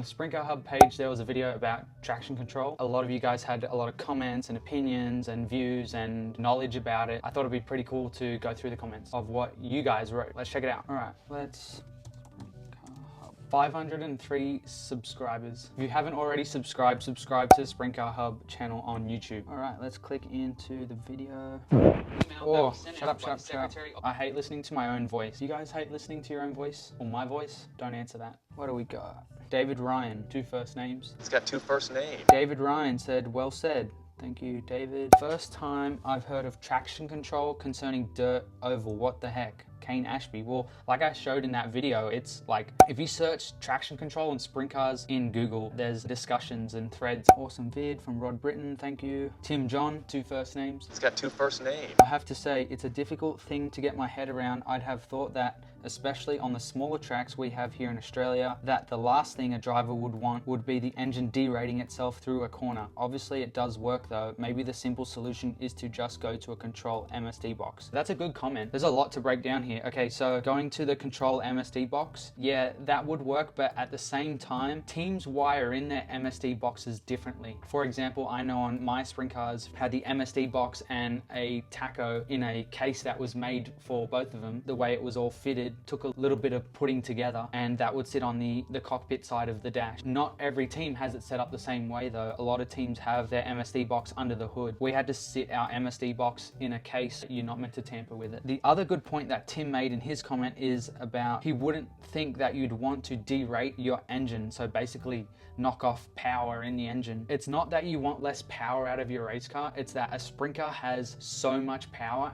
On the Sprint Car Hub page, there was a video about traction control. A lot of you guys had a lot of comments and opinions and views and knowledge about it. I thought it'd be pretty cool to go through the comments of what you guys wrote. Let's check it out. All right, let's 503 subscribers. If you haven't already subscribed, subscribe to the Sprint Car Hub channel on YouTube. All right, let's click into the video. Oh, shut up. I hate listening to my own voice. You guys hate listening to your own voice or my voice? Don't answer that. What do we got? David Ryan, 2 first names. It's got 2 first names. David Ryan said, well said. Thank you, David. First time I've heard of traction control concerning dirt oval. What the heck? Kane Ashby. Well, like I showed in that video, it's like, if you search traction control and sprint cars in Google, there's discussions and threads. Awesome vid from Rod Britton, thank you. Tim John, 2 first names. It's got 2 first names. I have to say, it's a difficult thing to get my head around. I'd have thought that, especially on the smaller tracks we have here in Australia, that the last thing a driver would want would be the engine derating itself through a corner. Obviously it does work though. Maybe the simple solution is to just go to a control MSD box. That's a good comment. There's a lot to break down here. Okay, so going to the control MSD box, yeah, that would work, but at the same time, teams wire in their MSD boxes differently. For example, I know on my sprint cars had the MSD box and a tacho in a case that was made for both of them. The way it was all fitted took a little bit of putting together, and that would sit on the cockpit side of the dash. Not every team has it set up the same way though. A lot of teams have their MSD box under the hood. We had to sit our MSD box in a case. You're not meant to tamper with it. The other good point that Tim made in his comment is about he wouldn't think that you'd want to derate your engine, so basically knock off power in the engine. It's not that you want less power out of your race car, it's that a sprint car has so much power,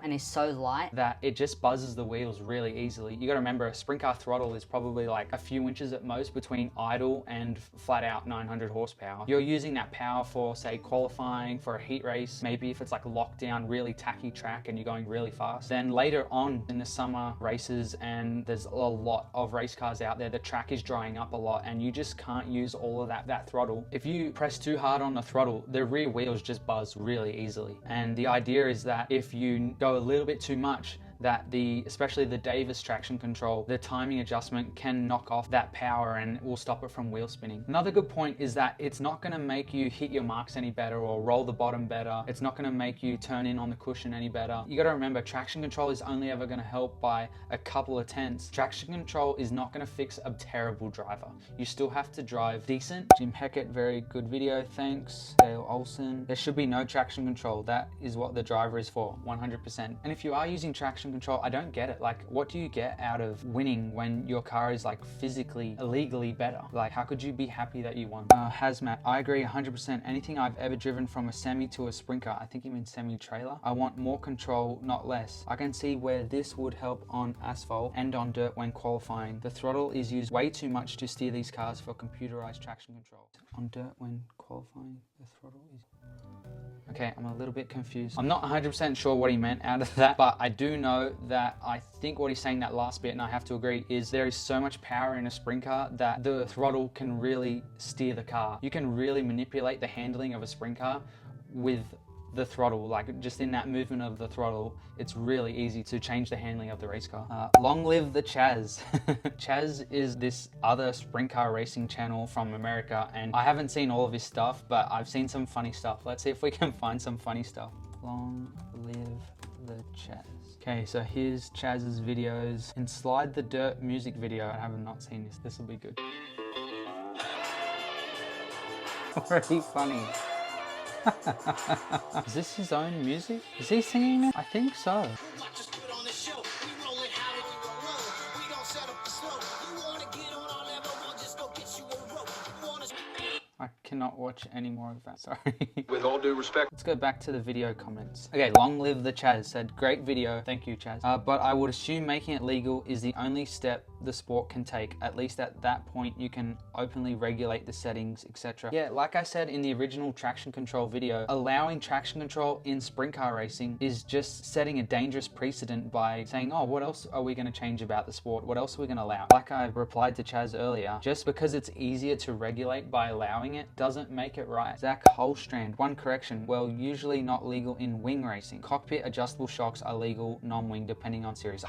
and is so light that it just buzzes the wheels really easily. You gotta remember, a sprint car throttle is probably like a few inches at most between idle and flat out 900 horsepower. You're using that power for, say, qualifying for a heat race, maybe if it's like a lockdown, really tacky track and you're going really fast. Then later on in the summer races, and there's a lot of race cars out there, the track is drying up a lot and you just can't use all of that throttle. If you press too hard on the throttle, the rear wheels just buzz really easily. And the idea is that if you go a little bit too much, that especially the Davis traction control, the timing adjustment can knock off that power and will stop it from wheel spinning. Another good point is that it's not gonna make you hit your marks any better or roll the bottom better. It's not gonna make you turn in on the cushion any better. You gotta remember, traction control is only ever gonna help by a couple of tenths. Traction control is not gonna fix a terrible driver. You still have to drive decent. Jim Heckett, very good video, thanks. Dale Olson. There should be no traction control. That is what the driver is for, 100%. And if you are using traction control, I don't get it. Like, what do you get out of winning when your car is like physically, illegally better? Like, how could you be happy that you won? Hazmat, I agree 100%. Anything I've ever driven from a semi to a sprint car, I think you mean semi-trailer, I want more control, not less. I can see where this would help on asphalt and on dirt when qualifying. The throttle is used way too much to steer these cars for computerized traction control. On dirt when qualifying, the throttle is... Okay, I'm a little bit confused. I'm not 100% sure what he meant out of that, but I do know that I think what he's saying, that last bit, and I have to agree, is there is so much power in a sprint car that the throttle can really steer the car. You can really manipulate the handling of a sprint car with the throttle, like just in that movement of the throttle, it's really easy to change the handling of the race car. Long live the Chaz. Chaz is this other sprint car racing channel from America, and I haven't seen all of his stuff, but I've seen some funny stuff. Let's see if we can find some funny stuff. Long live the Chaz. Okay, so here's Chaz's videos. In Slide the Dirt music video, I have not seen this. This will be good. Already funny. Is this his own music? Is he singing it? I think so. I cannot watch any more of that, sorry. With all due respect. Let's go back to the video comments. Okay, Long Live the Chaz said, great video, thank you Chaz. But I would assume making it legal is the only step the sport can take. At least at that point you can openly regulate the settings, etc. Yeah, like I said in the original traction control video, allowing traction control in sprint car racing is just setting a dangerous precedent by saying, oh, what else are we going to change about the sport? What else are we going to allow? Like I replied to Chaz earlier, just because it's easier to regulate by allowing it doesn't make it right. Zach Holstrand, one correction, well, usually not legal in wing racing. Cockpit adjustable shocks are legal non-wing depending on series.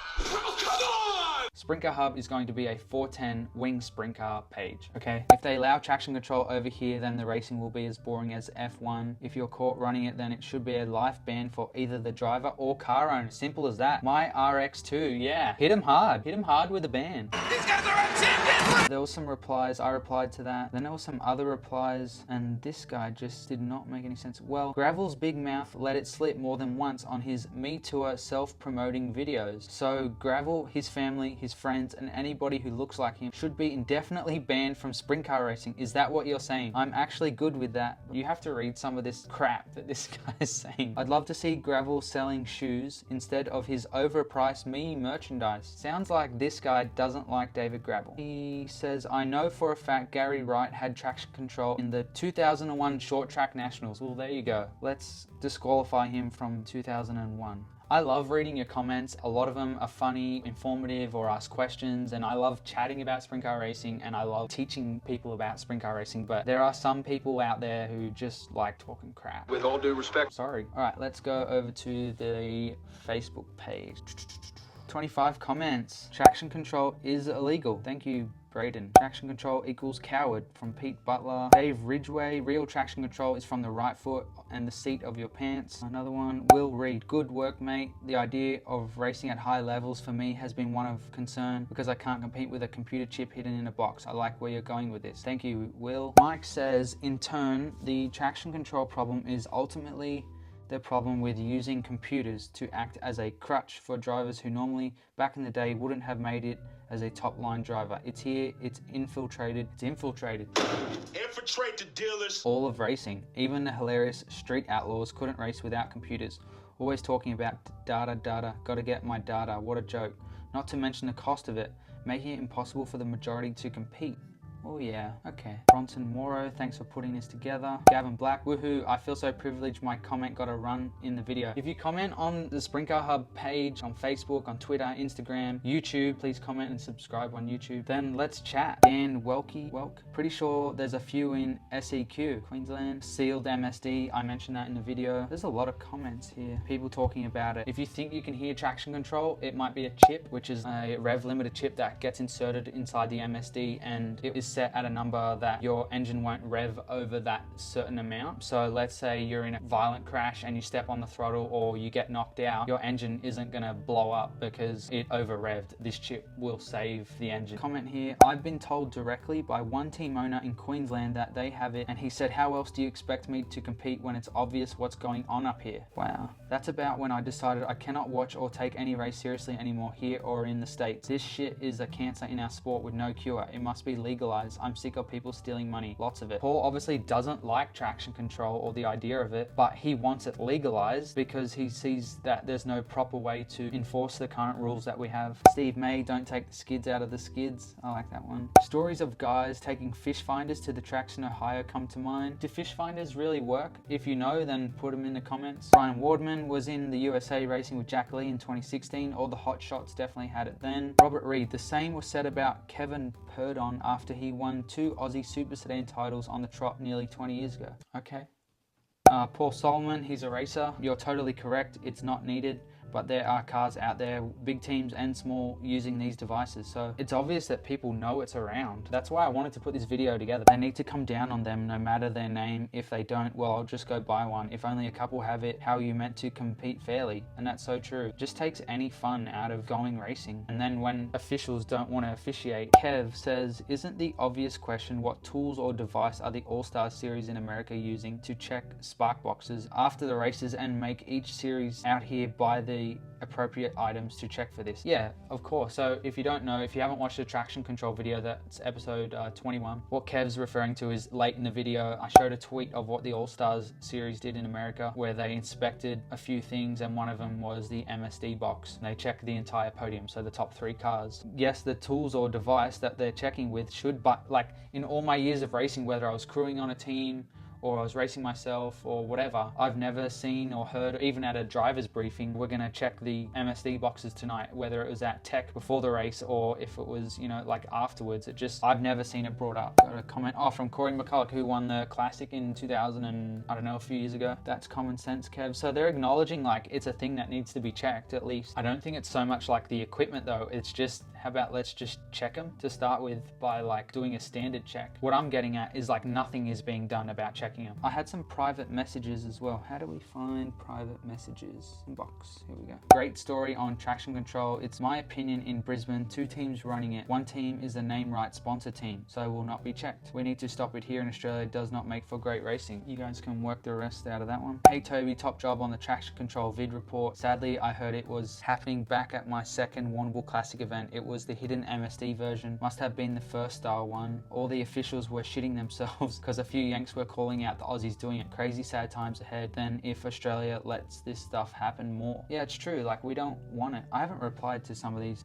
Sprint Car Hub is going to be a 410 wing sprint car page, okay? If they allow traction control over here, then the racing will be as boring as F1. If you're caught running it, then it should be a life ban for either the driver or car owner. Simple as that. My RX2, yeah. Hit him hard with a ban. These guys are a champion! There was some replies, I replied to that. Then there was some other replies, and this guy just did not make any sense. Well, Gravel's big mouth let it slip more than once on his Me Tour self-promoting videos. So Gravel, his family, his friends, and anybody who looks like him should be indefinitely banned from sprint car racing. Is that what you're saying? I'm actually good with that. You have to read some of this crap that this guy is saying. I'd love to see Gravel selling shoes instead of his overpriced me merchandise. Sounds like this guy doesn't like David Gravel. He says, I know for a fact Gary Wright had traction control in the 2001 Short Track Nationals. Well, there you go. Let's disqualify him from 2001. I love reading your comments. A lot of them are funny, informative, or ask questions, and I love chatting about sprint car racing, and I love teaching people about sprint car racing, but there are some people out there who just like talking crap. With all due respect. Sorry. All right, let's go over to the Facebook page. 25 comments. Traction control is illegal. Thank you, Braden. Traction control equals coward, from Pete Butler. Dave Ridgway, real traction control is from the right foot and the seat of your pants. Another one, Will Reed, good work, mate. The idea of racing at high levels for me has been one of concern because I can't compete with a computer chip hidden in a box. I like where you're going with this. Thank you, Will. Mike says, in turn, the traction control problem is ultimately the problem with using computers to act as a crutch for drivers who normally, back in the day, wouldn't have made it as a top-line driver. It's here, it's infiltrated. Infiltrate the dealers. All of racing. Even the hilarious Street Outlaws couldn't race without computers. Always talking about data, gotta get my data, what a joke. Not to mention the cost of it, making it impossible for the majority to compete. Oh yeah, okay. Bronson Morrow, thanks for putting this together. Gavin Black, woohoo, I feel so privileged my comment got a run in the video. If you comment on the Sprint Car Hub page on Facebook, on Twitter, Instagram, YouTube, please comment and subscribe on YouTube. Then let's chat. Dan Welk, pretty sure there's a few in SEQ, Queensland, sealed MSD, I mentioned that in the video. There's a lot of comments here, people talking about it. If you think you can hear traction control, it might be a chip, which is a rev limiter chip that gets inserted inside the MSD, and it is set at a number that your engine won't rev over that certain amount. So let's say you're in a violent crash and you step on the throttle or you get knocked out, your engine isn't gonna blow up because it over revved. This chip will save the engine. Comment here, I've been told directly by one team owner in Queensland that they have it, and he said, how else do you expect me to compete when it's obvious what's going on up here? Wow. That's about when I decided I cannot watch or take any race seriously anymore here or in the States. This shit is a cancer in our sport with no cure. It must be legalized. I'm sick of people stealing money, lots of it. Paul obviously doesn't like traction control or the idea of it, but he wants it legalized because he sees that there's no proper way to enforce the current rules that we have. Steve May, don't take the skids out of the skids. I like that one. Stories of guys taking fish finders to the tracks in Ohio come to mind. Do fish finders really work? If you know, then put them in the comments. Brian Wardman was in the USA racing with Jack Lee in 2016. All the hot shots definitely had it then. Robert Reed, the same was said about Kevin Purdon after he won 2 Aussie Super Sedan titles on the trot nearly 20 years ago. Okay. Paul Solomon, he's a racer. You're totally correct. It's not needed. But there are cars out there, big teams and small, using these devices. So it's obvious that people know it's around. That's why I wanted to put this video together. They need to come down on them no matter their name. If they don't, well, I'll just go buy one. If only a couple have it, how are you meant to compete fairly? And that's so true. It just takes any fun out of going racing. And then when officials don't want to officiate, Kev says, isn't the obvious question what tools or device are the All-Star Series in America using to check spark boxes after the races and make each series out here buy the appropriate items to check for this? Yeah, of course. So if you don't know, if you haven't watched the traction control video, that's episode 21. What Kev's referring to is late in the video, I showed a tweet of what the All-Stars series did in America, where they inspected a few things, and one of them was the MSD box. They checked the entire podium, so the top 3 cars. Yes, the tools or device that they're checking with should, but like in all my years of racing, whether I was crewing on a team or I was racing myself or whatever, I've never seen or heard, even at a driver's briefing, we're gonna check the MSD boxes tonight, whether it was at tech before the race or if it was, you know, like afterwards. I've never seen it brought up. Got a comment from Corey McCulloch, who won the Classic in 2000 and I don't know, a few years ago. That's common sense, Kev. So they're acknowledging like it's a thing that needs to be checked at least. I don't think it's so much like the equipment though. It's just, how about let's just check them to start with by like doing a standard check. What I'm getting at is like nothing is being done about checking them. I had some private messages as well. How do we find private messages? Inbox, here we go. Great story on traction control. It's my opinion in Brisbane, 2 teams running it. 1 team is a name right sponsor team, so will not be checked. We need to stop it here in Australia. It does not make for great racing. You guys can work the rest out of that one. Hey Toby, top job on the traction control vid report. Sadly, I heard it was happening back at my second Warrnambool Classic event. It was the hidden MSD version. Must have been the first style one. All the officials were shitting themselves because a few Yanks were calling out the Aussies doing it. Crazy sad times ahead. Then if Australia lets this stuff happen more. Yeah, it's true. Like, we don't want it. I haven't replied to some of these.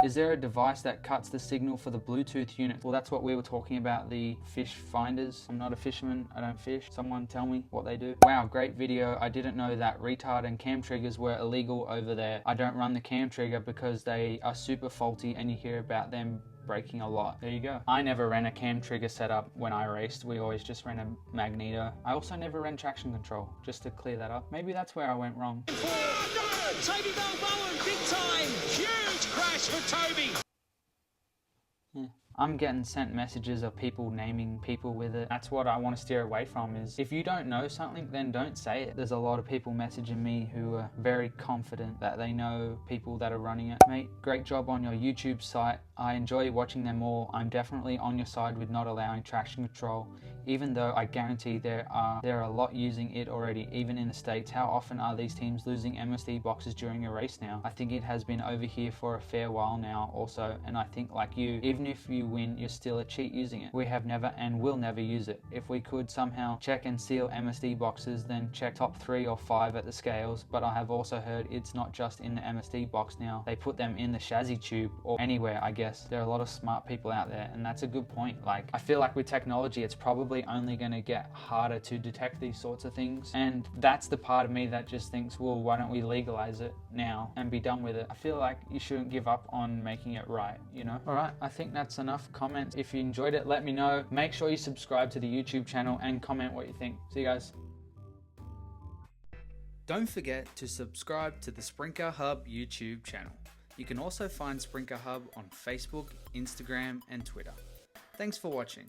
Is there a device that cuts the signal for the Bluetooth unit? Well, that's what we were talking about, the fish finders. I'm not a fisherman, I don't fish. Someone tell me what they do. Wow, great video. I didn't know that retard and cam triggers were illegal over there. I don't run the cam trigger because they are super faulty and you hear about them breaking a lot. There you go. I never ran a cam trigger setup when I raced. We always just ran a magneto. I also never ran traction control, just to clear that up. Maybe that's where I went wrong. Toby Balboa, big time! Huge crash for Toby! Yeah. I'm getting sent messages of people naming people with it. That's what I want to steer away from, is if you don't know something, then don't say it. There's a lot of people messaging me who are very confident that they know people that are running it. Mate, great job on your YouTube site. I enjoy watching them all. I'm definitely on your side with not allowing traction control, even though I guarantee there are a lot using it already, even in the States. How often are these teams losing MSD boxes during a race now? I think it has been over here for a fair while now also, and I think like you, even if you win, you're still a cheat using it. We have never and will never use it. If we could somehow check and seal MSD boxes, then check top 3 or 5 at the scales, but I have also heard it's not just in the MSD box now. They put them in the chassis tube or anywhere, I guess. There are a lot of smart people out there, and that's a good point. Like, I feel like with technology, it's probably only going to get harder to detect these sorts of things, and that's the part of me that just thinks, well, why don't we legalize it now and be done with it? I feel like you shouldn't give up on making it right, you know? All right, I think that's enough comments. If you enjoyed it, let me know. Make sure you subscribe to the YouTube channel and comment what you think. See you guys. Don't forget to subscribe to the Sprinker Hub YouTube channel. You can also find Sprinker Hub on Facebook, Instagram, and Twitter. Thanks for watching.